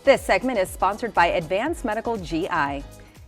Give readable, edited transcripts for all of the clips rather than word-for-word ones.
This segment is sponsored by Advanced Medical GI.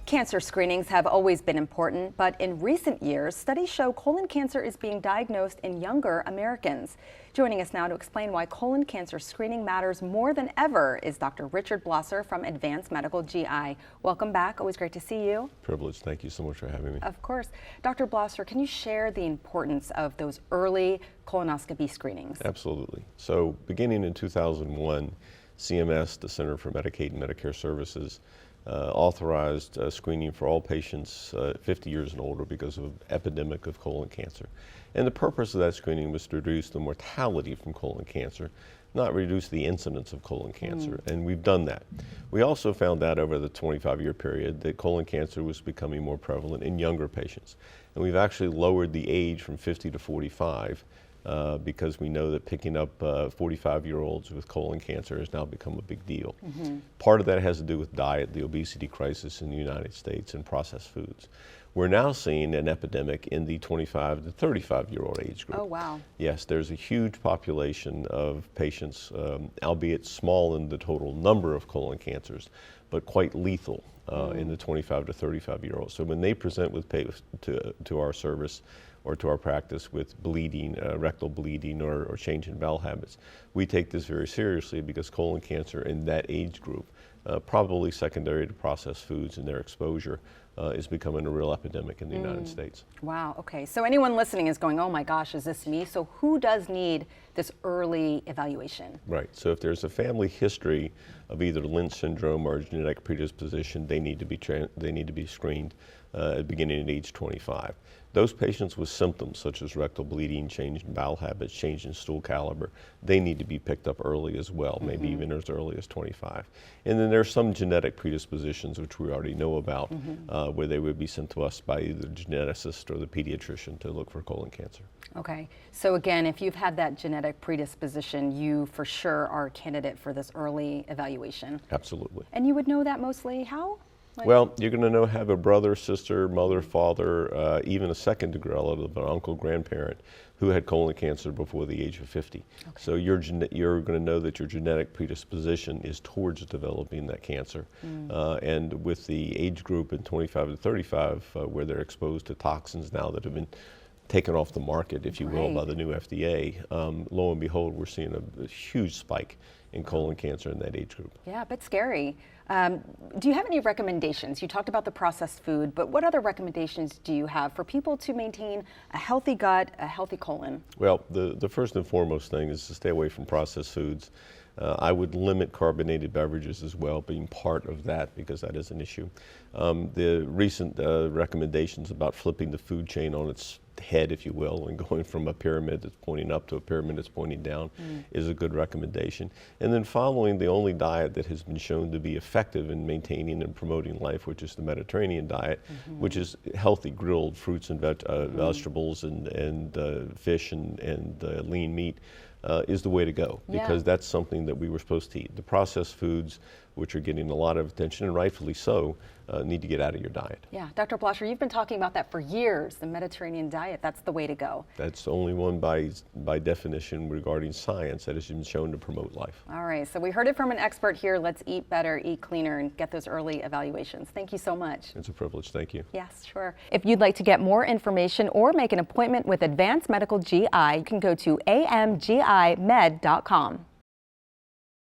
Cancer screenings have always been important, but in recent years, studies show colon cancer is being diagnosed in younger Americans. Joining us now to explain why colon cancer screening matters more than ever is Dr. Richard Blosser from Advanced Medical GI. Welcome back. Always great to see you. Privilege. Thank you so much for having me. Of course. Dr. Blosser, can you share the importance of those early colonoscopy screenings? Absolutely. So beginning in 2001, CMS, the Center for Medicaid and Medicare Services, authorized screening for all patients 50 years and older because of an epidemic of colon cancer. And the purpose of that screening was to reduce the mortality from colon cancer, not reduce the incidence of colon cancer, and we've done that. We also found out over the 25-year period that colon cancer was becoming more prevalent in younger patients. And we've actually lowered the age from 50 to 45 because we know that picking up 45-year-olds with colon cancer has now become a big deal. Part of that has to do with diet, the obesity crisis in the United States, and processed foods. We're now seeing an epidemic in the 25 to 35-year-old age group. Oh, wow. Yes, there's a huge population of patients, albeit small in the total number of colon cancers, but quite lethal in the 25 to 35-year-olds. So when they present with to our service or to our practice with bleeding, rectal bleeding or change in bowel habits, we take this very seriously because colon cancer in that age group, probably secondary to processed foods and their exposure, is becoming a real epidemic in the United States. Wow, okay. So anyone listening is going, oh my gosh, is this me? So who does need this early evaluation? Right, so if there's a family history of either Lynch syndrome or genetic predisposition, they need to be screened beginning at age 25. Those patients with symptoms such as rectal bleeding, change in bowel habits, change in stool caliber, they need to be picked up early as well, maybe even as early as 25. And then there's some genetic predispositions which we already know about where they would be sent to us by either the geneticist or the pediatrician to look for colon cancer. Okay, so again, if you've had that genetic predisposition, you for sure are a candidate for this early evaluation. Absolutely. And you would know that mostly how? Well, you're going to have a brother, sister, mother, father, even a second degree relative, an uncle, grandparent, who had colon cancer before the age of 50. Okay. So you're going to know that your genetic predisposition is towards developing that cancer. And with the age group in 25 to 35, where they're exposed to toxins now that have been taken off the market, if you will, by the new FDA, lo and behold, we're seeing a huge spike in colon cancer in that age group. Yeah, a bit scary. Do you have any recommendations? You talked about the processed food, but what other recommendations do you have for people to maintain a healthy gut, a healthy colon? Well, the first and foremost thing is to stay away from processed foods. I would limit carbonated beverages as well, being part of that, because that is an issue. The recent recommendations about flipping the food chain on its head, if you will, and going from a pyramid that's pointing up to a pyramid that's pointing down is a good recommendation. And then following the only diet that has been shown to be effective in maintaining and promoting life, which is the Mediterranean diet, which is healthy grilled fruits and vegetables and fish and lean meat, is the way to go, because that's something that we were supposed to eat. The processed foods, which are getting a lot of attention, and rightfully so, need to get out of your diet. Yeah, Dr. Blosser, you've been talking about that for years, the Mediterranean diet. That's the way to go. That's the only one by definition regarding science that has been shown to promote life. All right, so we heard it from an expert here. Let's eat better, eat cleaner, and get those early evaluations. Thank you so much. It's a privilege. Thank you. Yes, sure. If you'd like to get more information or make an appointment with Advanced Medical GI, you can go to amgimed.com.